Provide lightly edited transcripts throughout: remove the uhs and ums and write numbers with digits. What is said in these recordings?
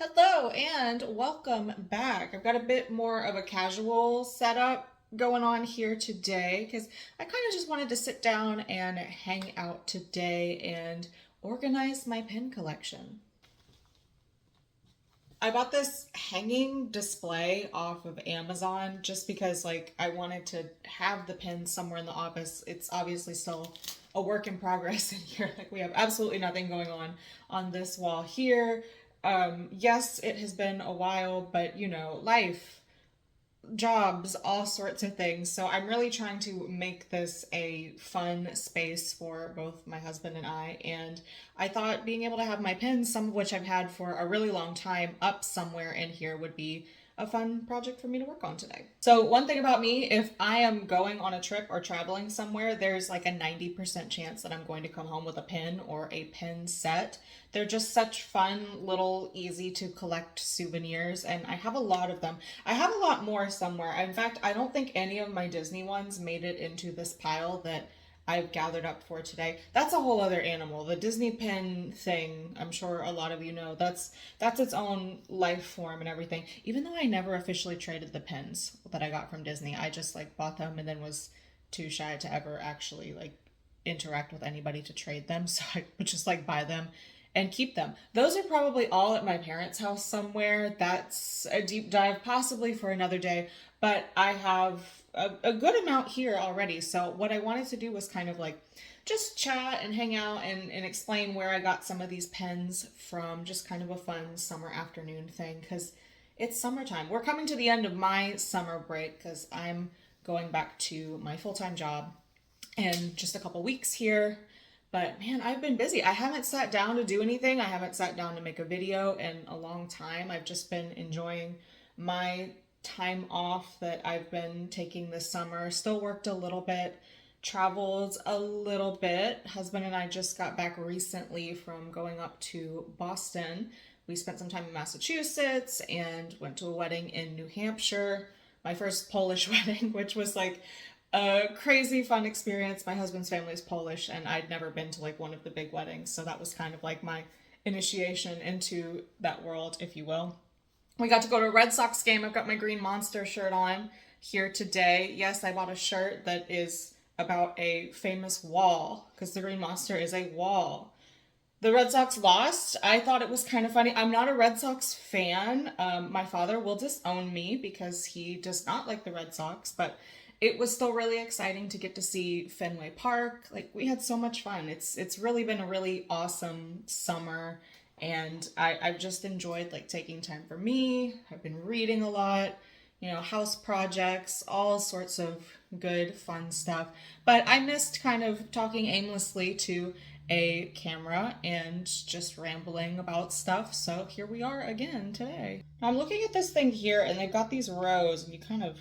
Hello and welcome back. I've got a bit more of a casual setup going on here today because I kind of just wanted to sit down and hang out today and organize my pen collection. I bought this hanging display off of Amazon just because I wanted to have the pens somewhere in the office. It's obviously still a work in progress in here. Like we have absolutely nothing going on this wall here. Yes, it has been a while, but life, jobs, all sorts of things. So I'm really trying to make this a fun space for both my husband and I. And I thought being able to have my pens, some of which I've had for a really long time, up somewhere in here would be a fun project for me to work on today. So one thing about me, if I am going on a trip or traveling somewhere, there's like a 90% chance that I'm going to come home with a pin or a pin set. They're just such fun, little, easy to collect souvenirs, and I have a lot of them. I have a lot more somewhere. In fact, I don't think any of my Disney ones made it into this pile that I've gathered up for today. That's a whole other animal. The Disney pin thing, I'm sure a lot of you know, that's its own life form and everything. Even though I never officially traded the pins that I got from Disney, I just bought them and then was too shy to ever actually interact with anybody to trade them. So I would just buy them and keep them. Those are probably all at my parents' house somewhere. That's a deep dive, possibly for another day, but I have a good amount here already. So what I wanted to do was kind of just chat and hang out and explain where I got some of these pens from, just kind of a fun summer afternoon thing because it's summertime. We're coming to the end of my summer break because I'm going back to my full-time job in just a couple weeks here. But man, I've been busy. I haven't sat down to do anything. I haven't sat down to make a video in a long time. I've just been enjoying my time off that I've been taking this summer. Still worked a little bit, traveled a little bit. Husband and I just got back recently from going up to Boston. We spent some time in Massachusetts and went to a wedding in New Hampshire. My first Polish wedding, which was a crazy fun experience. My husband's family is Polish and I'd never been to one of the big weddings, so that was kind of my initiation into that world, if you will. We got to go to a Red Sox game. I've got my Green Monster shirt on here today. Yes, I bought a shirt that is about a famous wall because the Green Monster is a wall. The Red Sox lost. I thought it was kind of funny. I'm not a Red Sox fan. My father will disown me because he does not like the Red Sox, but it was still really exciting to get to see Fenway Park. We had so much fun. It's really been a really awesome summer, and I've just enjoyed taking time for me. I've been reading a lot, house projects, all sorts of good fun stuff. But I missed kind of talking aimlessly to a camera and just rambling about stuff. So here we are again today. I'm looking at this thing here and they've got these rows and you kind of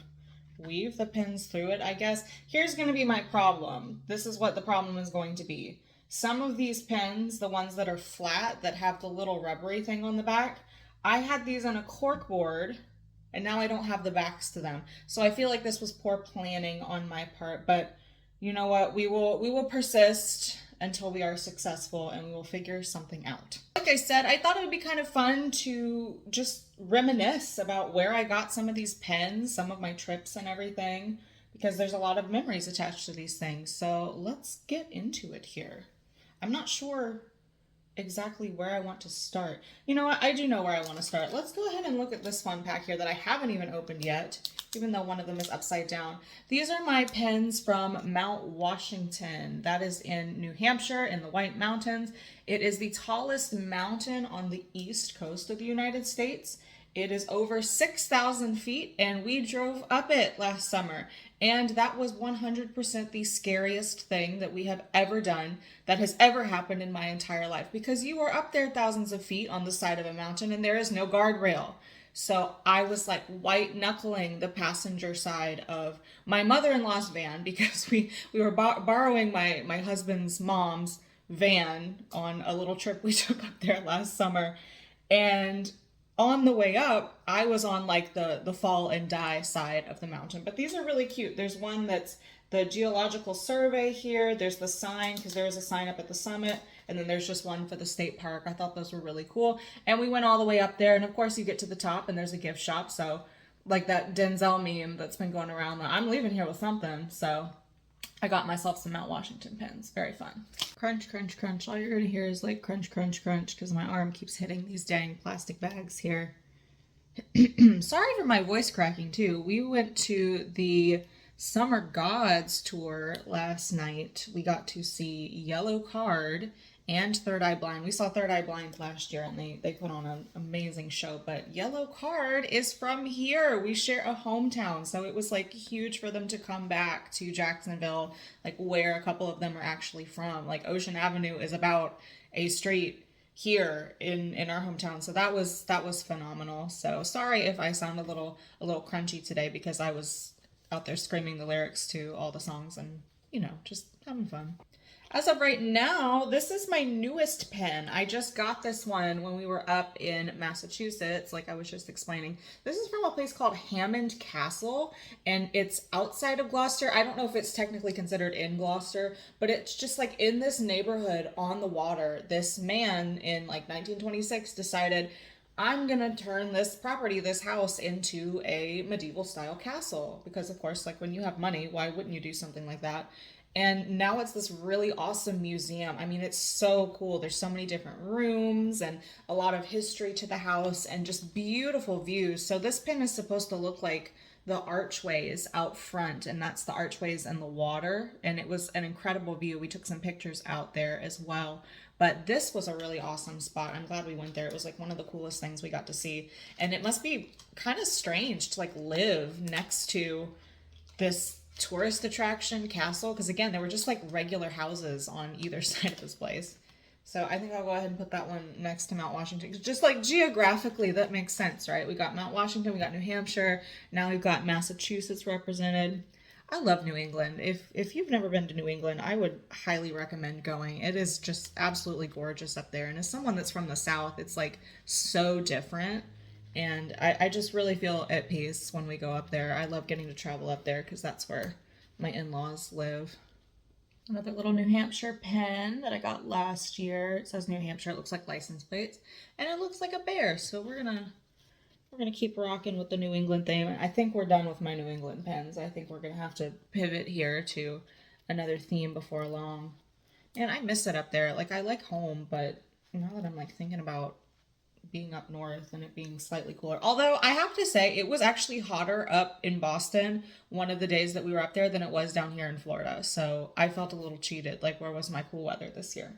weave the pins through it, I guess. Here's going to be my problem. This is what the problem is going to be. Some of these pins, the ones that are flat, that have the little rubbery thing on the back, I had these on a cork board and now I don't have the backs to them. So I feel like this was poor planning on my part, but you know what? We will persist until we are successful and we will figure something out. Like I said, I thought it would be kind of fun to just reminisce about where I got some of these pens, some of my trips and everything, because there's a lot of memories attached to these things. So let's get into it here. I'm not sure exactly where I want to start. You know what? I do know where I want to start. Let's go ahead and look at this fun pack here that I haven't even opened yet, even though one of them is upside down. These are my pens from Mount Washington. That is in New Hampshire in the White Mountains. It is the tallest mountain on the east coast of the United States. It is over 6,000 feet, and we drove up it last summer. And that was 100% the scariest thing that we have ever done, that has ever happened in my entire life, because you are up there thousands of feet on the side of a mountain and there is no guardrail. So I was white knuckling the passenger side of my mother-in-law's van because we were borrowing my husband's mom's van on a little trip we took up there last summer. And on the way up, I was on the fall and die side of the mountain. But these are really cute. There's one that's the Geological Survey here. There's the sign, because there is a sign up at the summit. And then there's just one for the state park. I thought those were really cool. And we went all the way up there. And of course, you get to the top and there's a gift shop. So, like that Denzel meme that's been going around, that I'm leaving here with something. So, I got myself some Mount Washington pins. Very fun. Crunch, crunch, crunch. All you're going to hear is like crunch, crunch, crunch because my arm keeps hitting these dang plastic bags here. Sorry for my voice cracking too. We went to the Summer Gods tour last night. We got to see Yellow Card and Third Eye Blind. We saw Third Eye Blind last year and they put on an amazing show, but Yellow Card is from here. We share a hometown, so it was like huge for them to come back to Jacksonville, like where a couple of them are actually from. Like Ocean Avenue is about a street here in our hometown, so that was phenomenal. So sorry if I sound a little crunchy today because I was out there screaming the lyrics to all the songs and just having fun. As of right now, this is my newest pen. I just got this one when we were up in Massachusetts, like I was just explaining. This is from a place called Hammond Castle, and it's outside of Gloucester. I don't know if it's technically considered in Gloucester, but it's just like in this neighborhood on the water. This man in like 1926 decided, I'm gonna turn this property, this house, into a medieval style castle. Because of course, like when you have money, why wouldn't you do something like that? And now it's this really awesome museum. I mean, it's so cool. There's so many different rooms and a lot of history to the house and just beautiful views. So this pin is supposed to look like the archways out front, and that's the archways and the water. And it was an incredible view. We took some pictures out there as well. But this was a really awesome spot. I'm glad we went there. It was like one of the coolest things we got to see. And it must be kind of strange to like live next to this tourist attraction castle, because again, there were just like regular houses on either side of this place. So I think I'll go ahead and put that one next to Mount Washington. Just like geographically, that makes sense, right? We got Mount Washington, we got New Hampshire, now we've got Massachusetts represented. I love New England. If you've never been to New England, I would highly recommend going. It is just absolutely gorgeous up there. And as someone that's from the South, it's like so different. And I just really feel at peace when we go up there. I love getting to travel up there because that's where my in-laws live. Another little New Hampshire pen that I got last year. It says New Hampshire. It looks like license plates. And it looks like a bear. So we're gonna keep rocking with the New England theme. I think we're done with my New England pens. I think we're gonna have to pivot here to another theme before long. And I miss it up there. Like I like home, but now that I'm like thinking about being up north and it being slightly cooler. Although I have to say it was actually hotter up in Boston one of the days that we were up there than it was down here in Florida. So I felt a little cheated. Like where was my cool weather this year?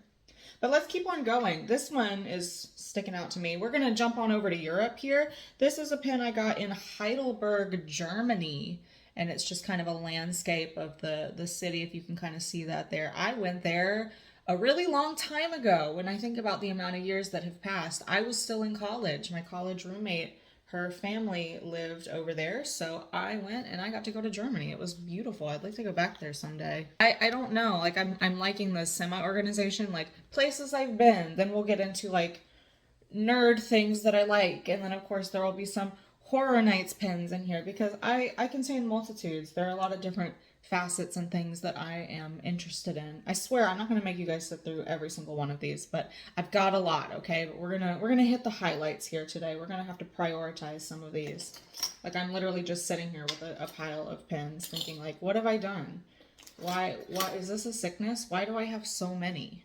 But let's keep on going. This one is sticking out to me. We're going to jump on over to Europe here. This is a pen I got in Heidelberg, Germany. And it's just kind of a landscape of the city, if you can kind of see that there. I went there a really long time ago. When I think about the amount of years that have passed, I was still in college. My college roommate, her family lived over there, so I went and I got to go to Germany. It was beautiful. I'd like to go back there someday. I don't know, like I'm liking the semi-organization, like places I've been. Then we'll get into like nerd things that I like, and then of course there will be some Horror Nights pins in here because I contain multitudes. There are a lot of different facets and things that I am interested in. I swear I'm not going to make you guys sit through every single one of these, but I've got a lot, okay? But we're going to hit the highlights here today. We're going to have to prioritize some of these. Like I'm literally just sitting here with a pile of pens thinking like, what have I done? Why is this a sickness? Why do I have so many?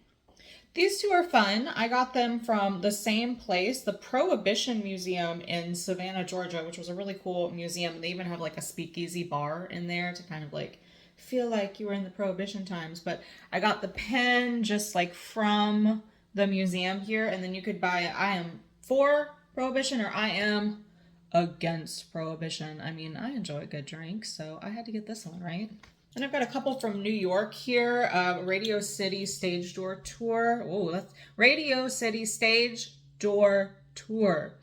These two are fun. I got them from the same place, the Prohibition Museum in Savannah, Georgia, which was a really cool museum. They even have like a speakeasy bar in there to kind of like feel like you were in the Prohibition times. But I got the pen just like from the museum here, and then you could buy it. I am for Prohibition or I am against Prohibition. I mean, I enjoy a good drink, so I had to get this one, right? And I've got a couple from New York here. Radio City Stage Door Tour. Oh, that's Radio City Stage Door Tour.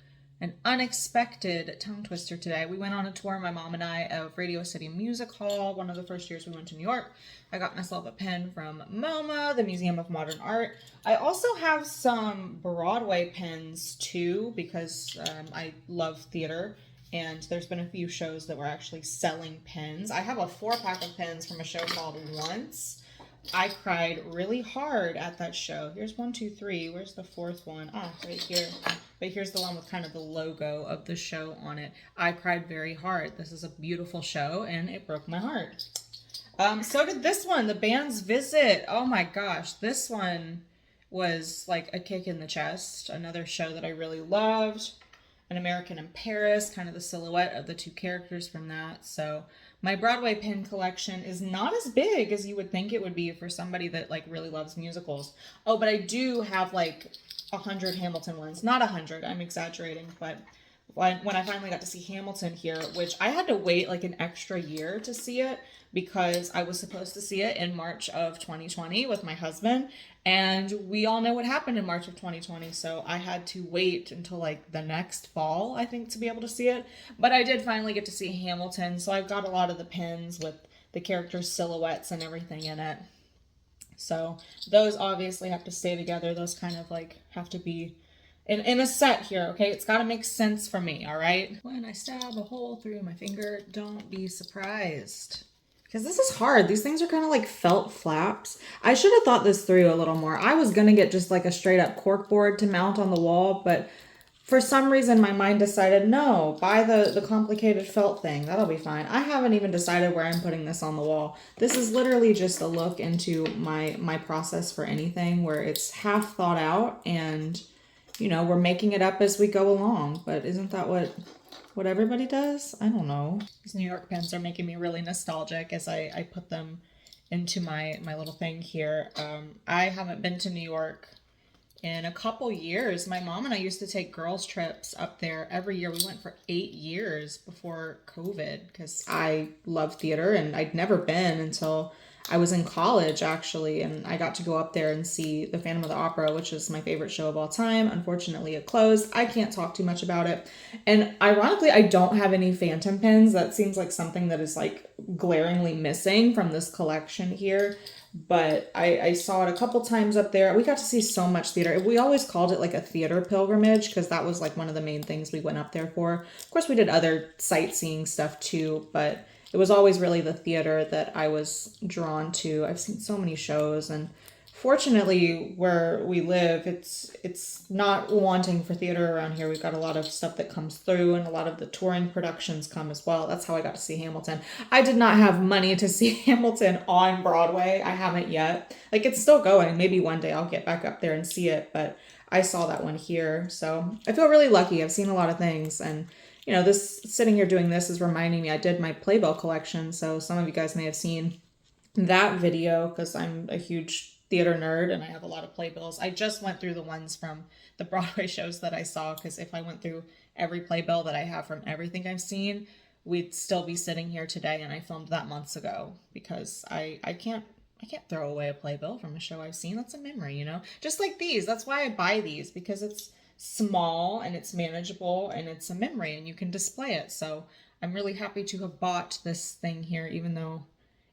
An unexpected tongue twister today. We went on a tour, my mom and I, of Radio City Music Hall. One of the first years we went to New York. I got myself a pen from MoMA, the Museum of Modern Art. I also have some Broadway pens too, because I love theater. And there's been a few shows that were actually selling pens. I have a 4-pack of pens from a show called Once. I cried really hard at that show. Here's 1, 2, 3. Where's the fourth one? Ah, right here. But here's the one with kind of the logo of the show on it. I cried very hard. This is a beautiful show, and it broke my heart. So did this one, The Band's Visit. Oh my gosh, this one was like a kick in the chest. Another show that I really loved. An American in Paris, kind of the silhouette of the two characters from that. So my Broadway pin collection is not as big as you would think it would be for somebody that like really loves musicals. Oh, but I do have like 100 Hamilton ones. Not 100, I'm exaggerating, but when I finally got to see Hamilton here, which I had to wait like an extra year to see it because I was supposed to see it in March of 2020 with my husband, and we all know what happened in March of 2020, so I had to wait until like the next fall, I think, to be able to see it. But I did finally get to see Hamilton, so I've got a lot of the pins with the characters' silhouettes and everything in it. So those obviously have to stay together. Those kind of like have to be in a set here, okay? It's got to make sense for me, all right? When I stab a hole through my finger, don't be surprised. Because this is hard. These things are kind of like felt flaps. I should have thought this through a little more. I was going to get just like a straight up cork board to mount on the wall, but for some reason my mind decided, no, buy the complicated felt thing. That'll be fine. I haven't even decided where I'm putting this on the wall. This is literally just a look into my process for anything where it's half thought out and, you know, we're making it up as we go along. But isn't that what everybody does? I don't know. These New York pens are making me really nostalgic as I put them into my little thing here. I haven't been to New York in a couple years. My mom and I used to take girls trips up there every year. We went for 8 years before COVID because I love theater and I'd never been until I was in college, actually, and I got to go up there and see The Phantom of the Opera, which is my favorite show of all time. Unfortunately, it closed. I can't talk too much about it. And ironically, I don't have any Phantom pins. That seems like something that is like glaringly missing from this collection here. But I saw it a couple times up there. We got to see so much theater. We always called it like a theater pilgrimage because that was like one of the main things we went up there for. Of course, we did other sightseeing stuff too, but it was always really the theater that I was drawn to. I've seen so many shows, and fortunately where we live, it's not wanting for theater around here. We've got a lot of stuff that comes through, and a lot of the touring productions come as well. That's how I got to see Hamilton. I did not have money to see Hamilton on Broadway. I haven't yet. Like, it's still going. Maybe one day I'll get back up there and see it, but I saw that one here. So I feel really lucky. I've seen a lot of things, and you know, this sitting here doing this is reminding me I did my Playbill collection. So some of you guys may have seen that video because I'm a huge theater nerd and I have a lot of playbills. I just went through the ones from the Broadway shows that I saw because if I went through every playbill that I have from everything I've seen, we'd still be sitting here today, and I filmed that months ago because I can't throw away a playbill from a show I've seen. That's a memory, you know? Just like these. That's why I buy these, because it's small and it's manageable and it's a memory and you can display it. So I'm really happy to have bought this thing here, even though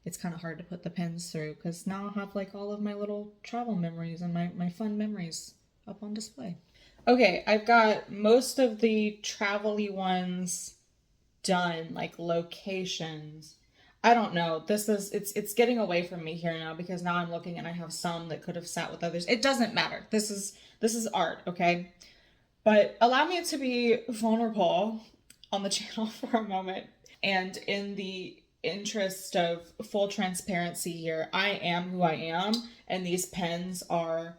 it's kind of hard to put the pens through, because now I'll have like all of my little travel memories and my fun memories up on display. Okay, I've got most of the travel-y ones done, like locations. I don't know. It's getting away from me here now because now I'm looking and I have some that could have sat with others. It doesn't matter. This is art, okay? But allow me to be vulnerable on the channel for a moment. And in the interest of full transparency here, I am who I am, and these pens are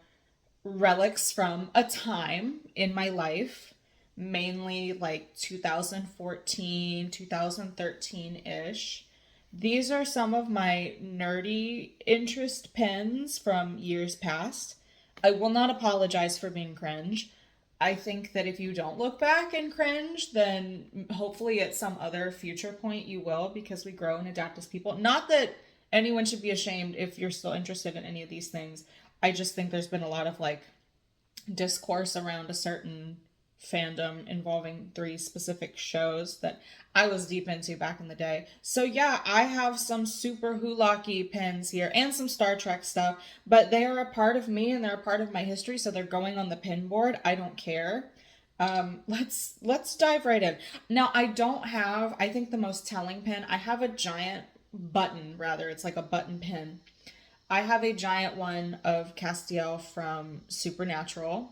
relics from a time in my life, mainly like 2014, 2013-ish. These are some of my nerdy interest pens from years past. I will not apologize for being cringe. I think that if you don't look back and cringe, then hopefully at some other future point you will, because we grow and adapt as people. Not that anyone should be ashamed if you're still interested in any of these things. I just think there's been a lot of like discourse around a certain fandom involving 3 specific shows that I was deep into back in the day. So yeah, I have some super hulaki pens here and some Star Trek stuff, but they are a part of me and they're a part of my history, so they're going on the pin board. I don't care. Let's dive right in. Now, I don't have, I think the most telling pin, I have a giant button, rather, it's like a button pin. I have a giant one of Castiel from Supernatural.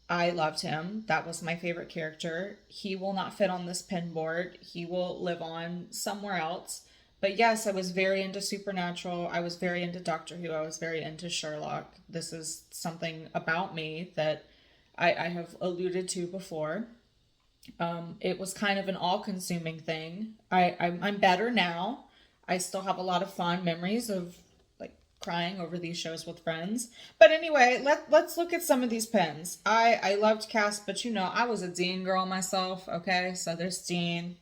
I loved him. That was my favorite character. He will not fit on this pin board. He will live on somewhere else. But yes, I was very into Supernatural. I was very into Doctor Who. I was very into Sherlock. This is something about me that I have alluded to before. It was kind of an all-consuming thing. I'm better now. I still have a lot of fond memories of like crying over these shows with friends. But anyway, let's look at some of these pens. I loved Cass, but you know I was a Dean girl myself. Okay, so there's Dean.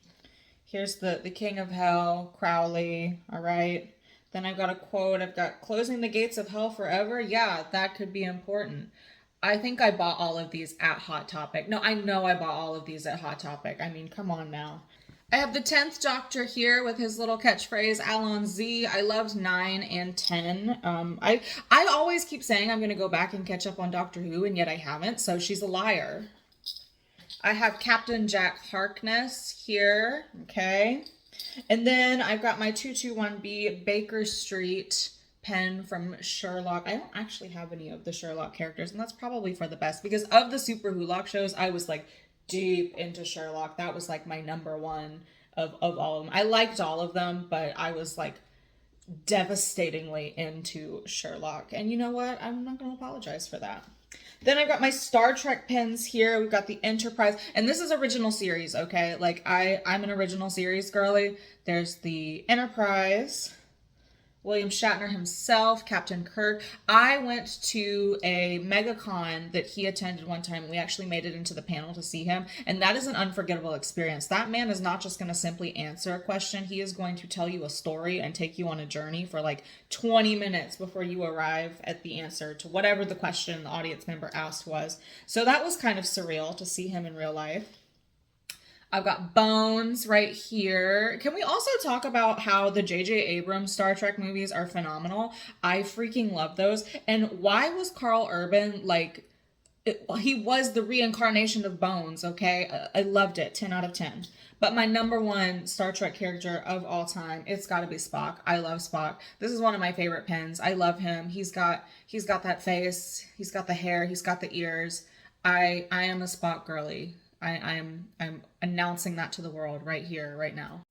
Here's the King of Hell, Crowley. All right. Then I've got a quote. I've got closing the gates of hell forever. Yeah, that could be important. I think I bought all of these at Hot Topic. No, I know I bought all of these at Hot Topic. I mean, come on now. I have the 10th Doctor here with his little catchphrase, Allons-y. I loved 9 and 10. I always keep saying I'm going to go back and catch up on Doctor Who, and yet I haven't, so she's a liar. I have Captain Jack Harkness here, okay? And then I've got my 221B Baker Street pen from Sherlock. I don't actually have any of the Sherlock characters, and that's probably for the best because of the Super Wholock shows, I was like deep into Sherlock. That was like my number one of all of them. I liked all of them, but I was like devastatingly into Sherlock. And you know what? I'm not going to apologize for that. Then I've got my Star Trek pins here. We've got the Enterprise. And this is original series, okay? Like, I'm an original series girly. There's the Enterprise, William Shatner himself, Captain Kirk. I went to a MegaCon that he attended one time. We actually made it into the panel to see him. And that is an unforgettable experience. That man is not just going to simply answer a question. He is going to tell you a story and take you on a journey for like 20 minutes before you arrive at the answer to whatever the question the audience member asked was. So that was kind of surreal to see him in real life. I've got Bones right here. Can we also talk about how the J.J. Abrams Star Trek movies are phenomenal? I freaking love those. And why was Carl Urban like, he was the reincarnation of Bones, okay? I loved it, 10 out of 10. But my number one Star Trek character of all time, it's got to be Spock. I love Spock. This is one of my favorite pens. I love him. He's got that face. He's got the hair. He's got the ears. I am a Spock girly. I'm announcing that to the world right here, right now.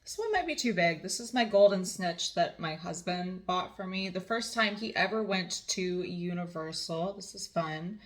This one might be too big. This is my golden snitch that my husband bought for me. The first time he ever went to Universal. This is fun.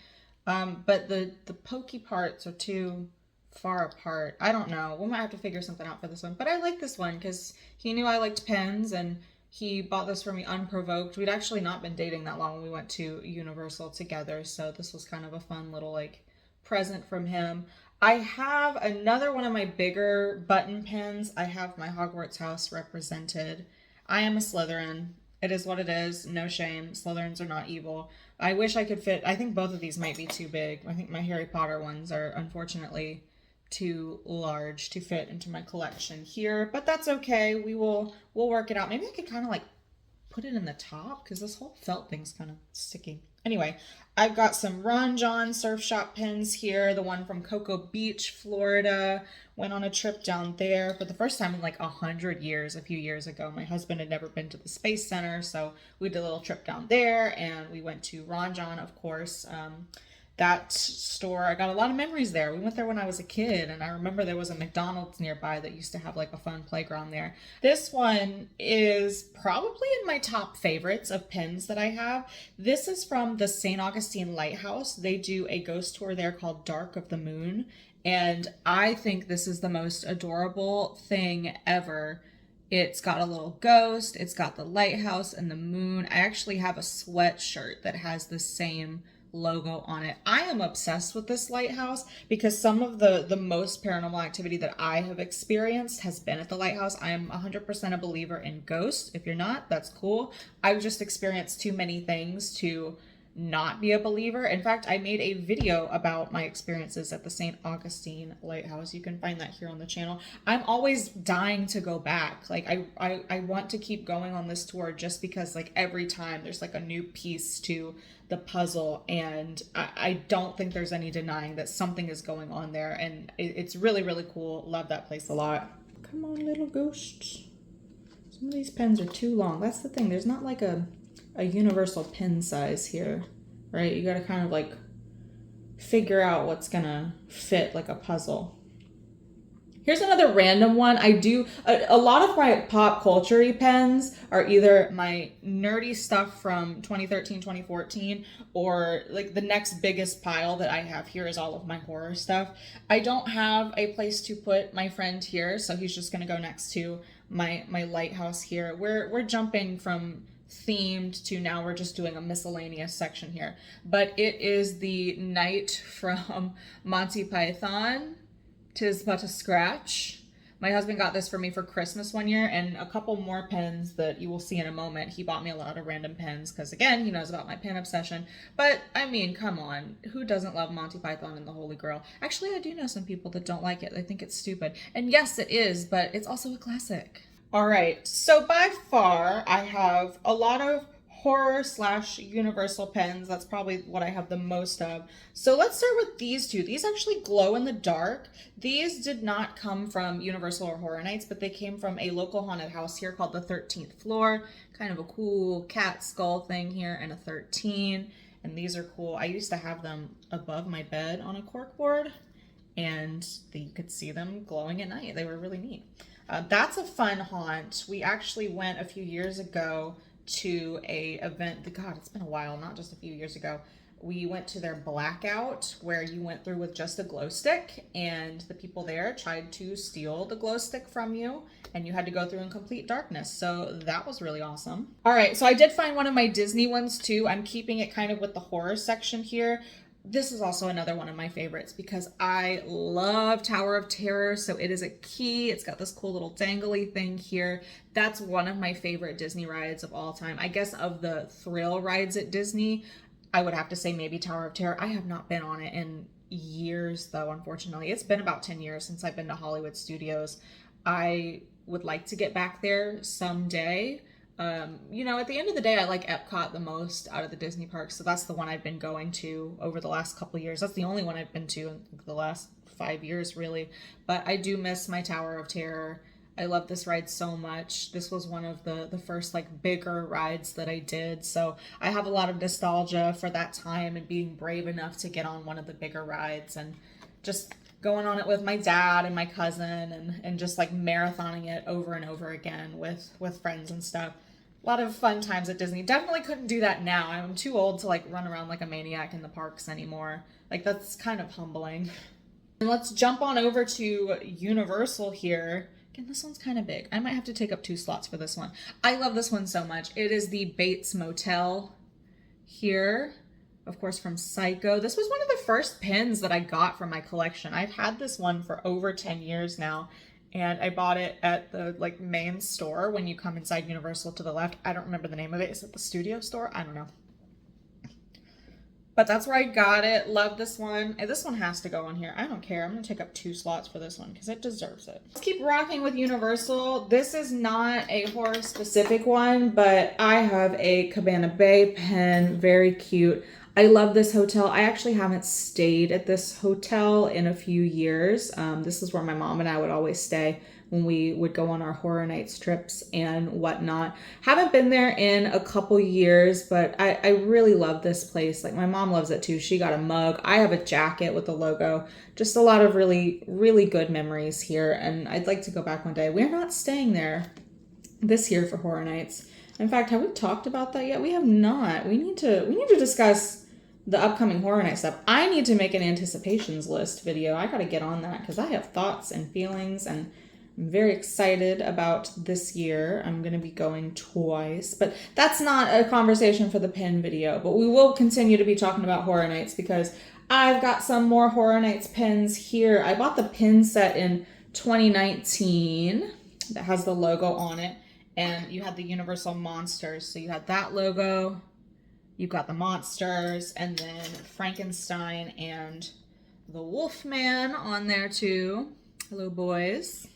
But the pokey parts are too far apart. I don't know. We might have to figure something out for this one. But I like this one because he knew I liked pens and he bought this for me unprovoked. We'd actually not been dating that long when we went to Universal together. So this was kind of a fun little like present from him. I have another one of my bigger button pins. I have my Hogwarts house represented. I am a Slytherin. It is what it is. No shame. Slytherins are not evil. I wish I could fit. I think both of these might be too big. I think my Harry Potter ones are unfortunately too large to fit into my collection here, but that's okay. We'll work it out. Maybe I could kind of like put it in the top because this whole felt thing's kind of sticky. Anyway, I've got some Ron John Surf Shop pins here. The one from Cocoa Beach, Florida. Went on a trip down there for the first time in like 100 years, a few years ago. My husband had never been to the Space Center, so we did a little trip down there, and we went to Ron John, of course. That store, I got a lot of memories there. We went there when I was a kid, and I remember there was a McDonald's nearby that used to have like a fun playground there. This one is probably in my top favorites of pins that I have. This is from the St. Augustine Lighthouse. They do a ghost tour there called Dark of the Moon, and I think this is the most adorable thing ever. It's got a little ghost, it's got the lighthouse and the moon. I actually have a sweatshirt that has the same logo on it. I am obsessed with this lighthouse because some of the most paranormal activity that I have experienced has been at the lighthouse. I am 100% a believer in ghosts. If you're not, that's cool. I've just experienced too many things to not be a believer. In fact, I made a video about my experiences at the St. Augustine Lighthouse. You can find that here on the channel. I'm always dying to go back. Like I want to keep going on this tour just because like every time there's like a new piece to the puzzle, and I don't think there's any denying that something is going on there, and it's really, really cool. Love that place a lot. Come on, little ghosts. It's Some of these pens are too long. That's the thing. There's not like a universal pen size here, right? You got to kind of like figure out what's gonna fit like a puzzle. Here's another random one. I do, a lot of my pop culture pens are either my nerdy stuff from 2013, 2014, or like the next biggest pile that I have here is all of my horror stuff. I don't have a place to put my friend here, so he's just gonna go next to my lighthouse here. We're jumping from themed to now we're just doing a miscellaneous section here. But it is the knight from Monty Python. 'Tis but a scratch. My husband got this for me for Christmas one year, and a couple more pens that you will see in a moment. He bought me a lot of random pens because, again, he knows about my pen obsession. But, I mean, come on. Who doesn't love Monty Python and the Holy Grail? Actually, I do know some people that don't like it. They think it's stupid. And yes, it is, but it's also a classic. All right. So by far, I have a lot of horror/universal pens. That's probably what I have the most of. So let's start with these two. These actually glow in the dark. These did not come from Universal or Horror Nights, but they came from a local haunted house here called the 13th Floor. Kind of a cool cat skull thing here and a 13. And these are cool. I used to have them above my bed on a corkboard, and you could see them glowing at night. They were really neat. That's a fun haunt. We actually went a few years ago to a event. God, it's been a while, not just a few years ago. We went to their blackout where you went through with just a glow stick, and the people there tried to steal the glow stick from you, and you had to go through in complete darkness. So that was really awesome. All right, so I did find one of my Disney ones too. I'm keeping it kind of with the horror section here. This is also another one of my favorites because I love Tower of Terror. So it is a key. It's got this cool little dangly thing here. That's one of my favorite Disney rides of all time. I guess of the thrill rides at Disney, I would have to say maybe Tower of Terror. I have not been on it in years though, unfortunately. It's been about 10 years since I've been to Hollywood Studios. I would like to get back there someday. You know, at the end of the day, I like Epcot the most out of the Disney parks. So that's the one I've been going to over the last couple of years. That's the only one I've been to in the last 5 years, really. But I do miss my Tower of Terror. I love this ride so much. This was one of the first like bigger rides that I did. So I have a lot of nostalgia for that time and being brave enough to get on one of the bigger rides and just going on it with my dad and my cousin and just like marathoning it over and over again with friends and stuff. A lot of fun times at Disney. Definitely couldn't do that now. I'm too old to like run around like a maniac in the parks anymore. Like that's kind of humbling. And let's jump on over to Universal here. Again, this one's kind of big. I might have to take up 2 slots for this one. I love this one so much. It is the Bates Motel here, of course, from Psycho. This was one of the first pins that I got from my collection. I've had this one for over 10 years now. And I bought it at the like main store when you come inside Universal to the left. I don't remember the name of it. Is it the studio store? I don't know. But that's where I got it. Love this one. And this one has to go on here. I don't care. I'm going to take up 2 slots for this one because it deserves it. Let's keep rocking with Universal. This is not a horror specific one, but I have a Cabana Bay pen. Very cute. I love this hotel. I actually haven't stayed at this hotel in a few years. This is where my mom and I would always stay when we would go on our Horror Nights trips and whatnot. Haven't been there in a couple years, but I really love this place. Like my mom loves it too. She got a mug. I have a jacket with the logo. Just a lot of really, really good memories here. And I'd like to go back one day. We're not staying there this year for Horror Nights. In fact, have we talked about that yet? We have not. We need to discuss the upcoming Horror Night stuff. I need to make an anticipations list video. I gotta get on that because I have thoughts and feelings and I'm very excited about this year. I'm gonna be going twice, but that's not a conversation for the pin video, but we will continue to be talking about Horror Nights because I've got some more Horror Nights pins here. I bought the pin set in 2019 that has the logo on it, and you had the Universal Monsters. So you had that logo, you've got the monsters, and then Frankenstein and the Wolfman on there too. Hello, boys.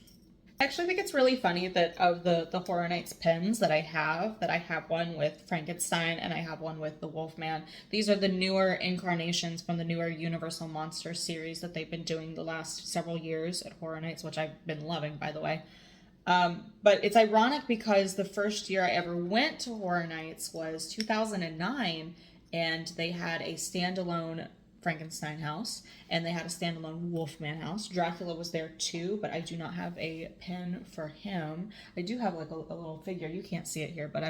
I actually think it's really funny that of the Horror Nights pins that I have one with Frankenstein and I have one with the Wolfman. These are the newer incarnations from the newer Universal Monsters series that they've been doing the last several years at Horror Nights, which I've been loving, by the way. But it's ironic because the first year I ever went to Horror Nights was 2009, and they had a standalone Frankenstein house, and they had a standalone Wolfman house. Dracula was there too, but I do not have a pin for him. I do have like a little figure. You can't see it here, but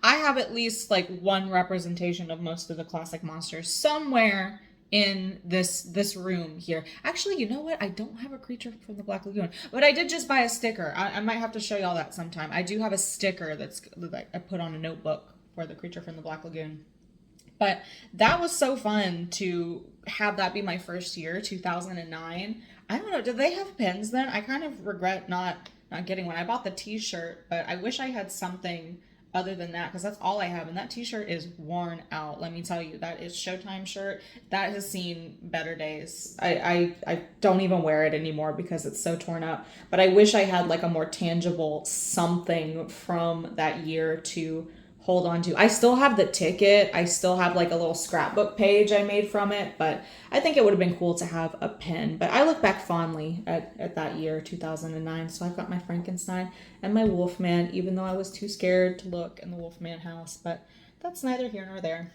I have at least like one representation of most of the classic monsters somewhere in this room here. Actually, you know what? I don't have a creature from the Black Lagoon, but I did just buy a sticker. I might have to show y'all that sometime. I do have a sticker that I put on a notebook for the creature from the Black Lagoon. But that was so fun to have that be my first year, 2009. I don't know, did they have pins then? I kind of regret not getting one. I bought the t-shirt, but I wish I had something other than that, because that's all I have, and that t-shirt is worn out. Let me tell you, that is Showtime shirt. That has seen better days. I don't even wear it anymore because it's so torn up. But I wish I had like a more tangible something from that year to hold on to. I still have the ticket. I still have like a little scrapbook page I made from it, but I think it would have been cool to have a pin. But I look back fondly at that year, 2009. So I've got my Frankenstein and my Wolfman, even though I was too scared to look in the Wolfman house, but that's neither here nor there.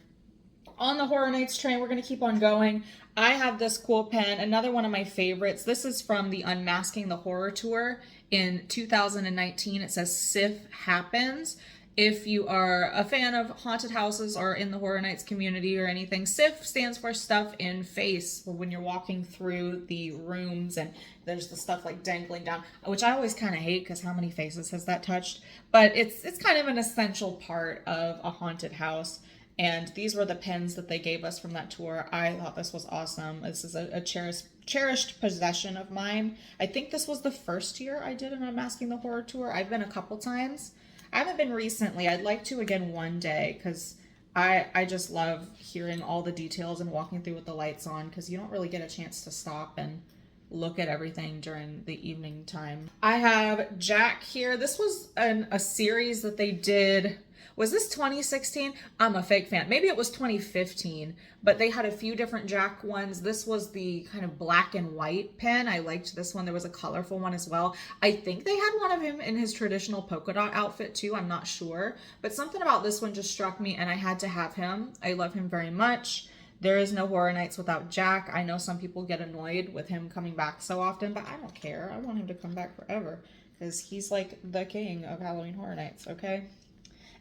On the Horror Nights train, we're going to keep on going. I have this cool pen, another one of my favorites. This is from the Unmasking the Horror Tour in 2019. It says Sif Happens. If you are a fan of haunted houses or in the Horror Nights community or anything, SIF stands for stuff in face. When you're walking through the rooms and there's the stuff like dangling down, which I always kind of hate because how many faces has that touched? But it's kind of an essential part of a haunted house. And these were the pins that they gave us from that tour. I thought this was awesome. This is a cherished possession of mine. I think this was the first year I did an Unmasking the Horror Tour. I've been a couple times. I haven't been recently. I'd like to again one day because I just love hearing all the details and walking through with the lights on because you don't really get a chance to stop and look at everything during the evening time. I have Jack here. This was a series that they did. Was this 2016? I'm a fake fan. Maybe it was 2015, but they had a few different Jack ones. This was the kind of black and white pen. I liked this one. There was a colorful one as well. I think they had one of him in his traditional polka dot outfit too. I'm not sure, but something about this one just struck me and I had to have him. I love him very much. There is no Horror Nights without Jack. I know some people get annoyed with him coming back so often, but I don't care. I want him to come back forever because he's like the king of Halloween Horror Nights, okay?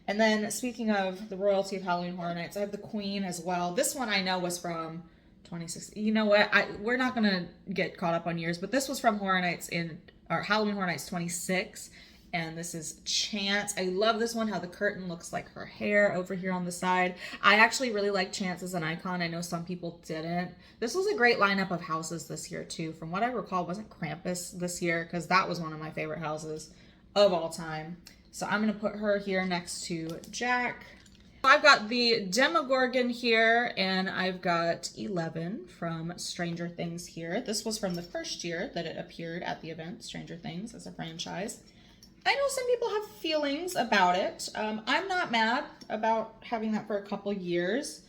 And then speaking of the royalty of Halloween Horror Nights, I have the Queen as well. This one I know was from 2016. You know what? We're not going to get caught up on years, but this was from Halloween Horror Nights 26. And this is Chance. I love this one, how the curtain looks like her hair over here on the side. I actually really like Chance as an icon. I know some people didn't. This was a great lineup of houses this year too. From what I recall, wasn't Krampus this year? Because that was one of my favorite houses of all time. So I'm going to put her here next to Jack. I've got the Demogorgon here, and I've got 11 from Stranger Things here. This was from the first year that it appeared at the event, Stranger Things as a franchise. I know some people have feelings about it. I'm not mad about having that for a couple years.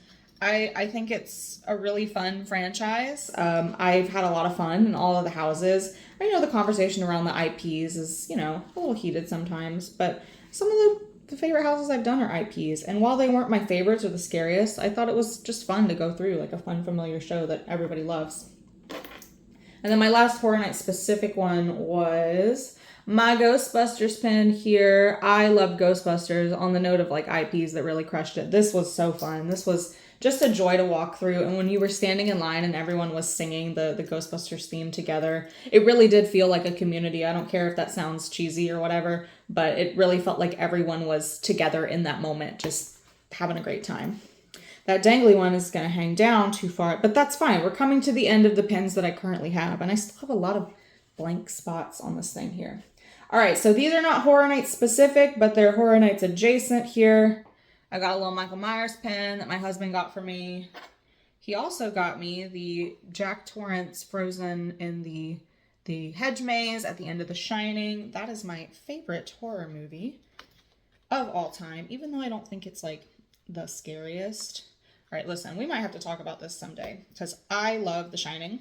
I think it's a really fun franchise. I've had a lot of fun in all of the houses. I know the conversation around the IPs is, a little heated sometimes, but some of the favorite houses I've done are IPs. And while they weren't my favorites or the scariest, I thought it was just fun to go through, like a fun, familiar show that everybody loves. And then my last Horror Nights specific one was my Ghostbusters pin here. I love Ghostbusters on the note of like IPs that really crushed it. This was so fun. This was just a joy to walk through. And when you were standing in line and everyone was singing the Ghostbusters theme together, it really did feel like a community. I don't care if that sounds cheesy or whatever, but it really felt like everyone was together in that moment, just having a great time. That dangly one is going to hang down too far, but that's fine. We're coming to the end of the pins that I currently have, and I still have a lot of blank spots on this thing here. All right, so these are not Horror Nights specific, but they're Horror Nights adjacent here. I got a little Michael Myers pen that my husband got for me. He also got me the Jack Torrance frozen in the hedge maze at the end of The Shining. That is my favorite horror movie of all time, even though I don't think it's like the scariest. All right, listen, we might have to talk about this someday because I love The Shining.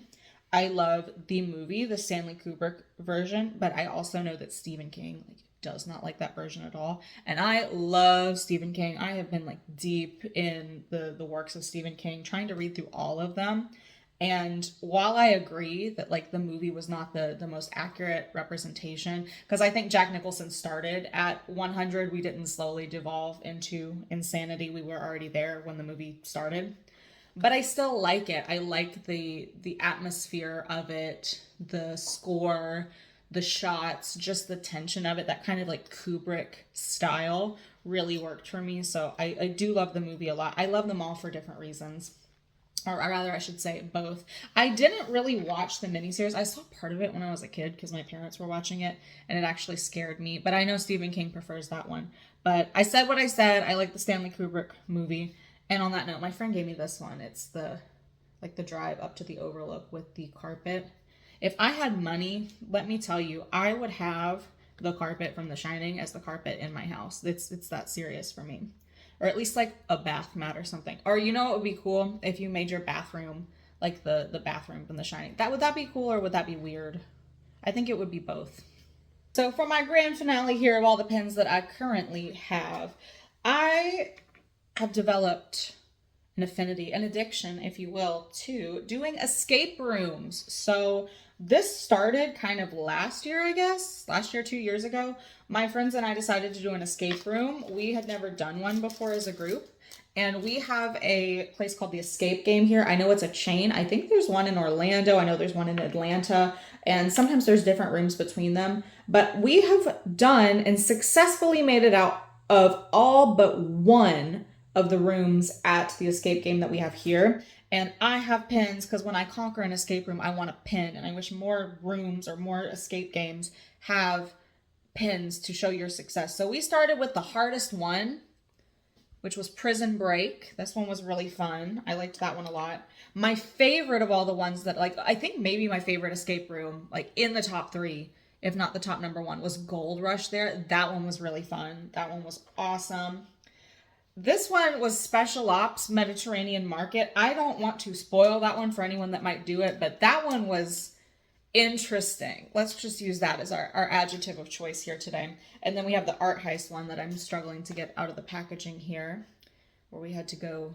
I love the movie, the Stanley Kubrick version, but I also know that Stephen King like does not like that version at all. And I love Stephen King. I have been like deep in the works of Stephen King, trying to read through all of them. And while I agree that like the movie was not the most accurate representation, because I think Jack Nicholson started at 100, we didn't slowly devolve into insanity. We were already there when the movie started. But I still like it. I like the atmosphere of it, the score, the shots, just the tension of it. That kind of like Kubrick style really worked for me. So I do love the movie a lot. I love them all for different reasons. Or rather, I should say both. I didn't really watch the miniseries. I saw part of it when I was a kid because my parents were watching it, and it actually scared me. But I know Stephen King prefers that one. But I said what I said. I like the Stanley Kubrick movie. And on that note, my friend gave me this one. It's the drive up to the overlook with the carpet. If I had money, let me tell you, I would have the carpet from The Shining as the carpet in my house. It's that serious for me. Or at least like a bath mat or something. Or you know what would be cool? If you made your bathroom like the bathroom from The Shining. Would that be cool or would that be weird? I think it would be both. So for my grand finale here of all the pins that I currently have, I have developed an affinity, an addiction, if you will, to doing escape rooms. So this started kind of last year, I guess. Last year, 2 years ago. My friends and I decided to do an escape room. We had never done one before as a group. And we have a place called the Escape Game here. I know it's a chain. I think there's one in Orlando. I know there's one in Atlanta. And sometimes there's different rooms between them. But we have done and successfully made it out of all but one of the rooms at the Escape Game that we have here. And I have pins because when I conquer an escape room, I want a pin. And I wish more rooms or more escape games have pins to show your success. So we started with the hardest one, which was Prison Break. This one was really fun. I liked that one a lot. My favorite of all the ones that like, I think maybe my favorite escape room, like in the top 3, if not the top number 1, was Gold Rush there. That one was really fun. That one was awesome. This one was Special Ops Mediterranean Market. I don't want to spoil that one for anyone that might do it, but that one was interesting. Let's just use that as our adjective of choice here today. And then we have the Art Heist one that I'm struggling to get out of the packaging here, where we had to go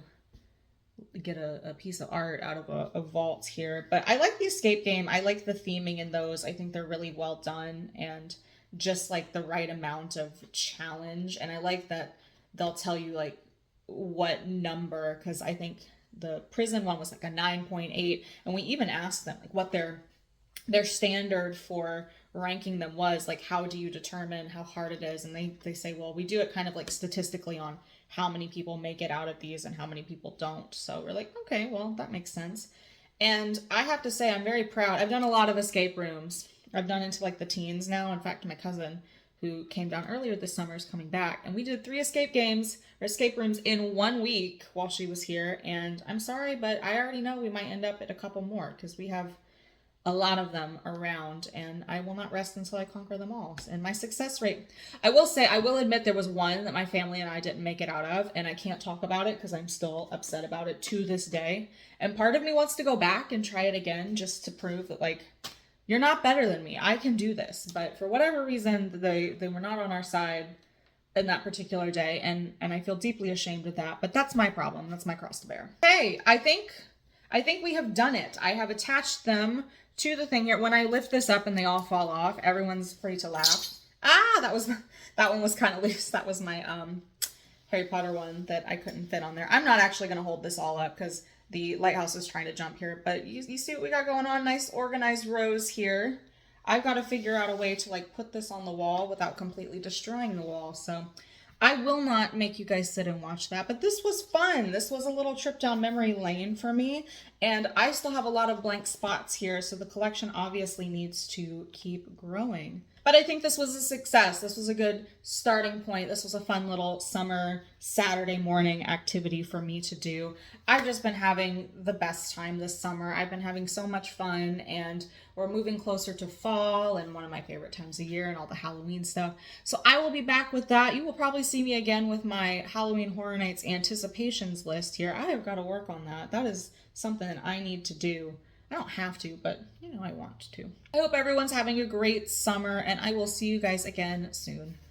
get a piece of art out of a vault here. But I like the escape game. I like the theming in those. I think they're really well done and just like the right amount of challenge. And I like that they'll tell you like what number, because I think the prison one was like a 9.8, and we even asked them like what their standard for ranking them was, like how do you determine how hard it is, and they say, well, we do it kind of like statistically on how many people make it out of these and how many people don't. So we're like, okay, well, that makes sense. And I have to say I'm very proud. I've done a lot of escape rooms. I've done into like the teens now. In fact, my cousin who came down earlier this summer is coming back, and we did 3 escape rooms in 1 week while she was here. And I'm sorry, but I already know we might end up at a couple more because we have a lot of them around, and I will not rest until I conquer them all. And my success rate, I will admit there was one that my family and I didn't make it out of, and I can't talk about it because I'm still upset about it to this day. And part of me wants to go back and try it again just to prove that like, you're not better than me. I can do this. But for whatever reason, they were not on our side in that particular day. And I feel deeply ashamed of that. But that's my problem. That's my cross to bear. Hey, I think we have done it. I have attached them to the thing here. When I lift this up and they all fall off, everyone's free to laugh. That one was kind of loose. That was my Harry Potter one that I couldn't fit on there. I'm not actually going to hold this all up because the lighthouse is trying to jump here, but you see what we got going on? Nice organized rows here. I've got to figure out a way to like put this on the wall without completely destroying the wall. So I will not make you guys sit and watch that, but this was fun. This was a little trip down memory lane for me, and I still have a lot of blank spots here, so the collection obviously needs to keep growing. But I think this was a success. This was a good starting point. This was a fun little summer Saturday morning activity for me to do. I've just been having the best time this summer. I've been having so much fun, and we're moving closer to fall and one of my favorite times of year and all the Halloween stuff. So I will be back with that. You will probably see me again with my Halloween Horror Nights anticipations list here. I have got to work on that. That is something I need to do. I don't have to, but you know, I want to. I hope everyone's having a great summer, and I will see you guys again soon.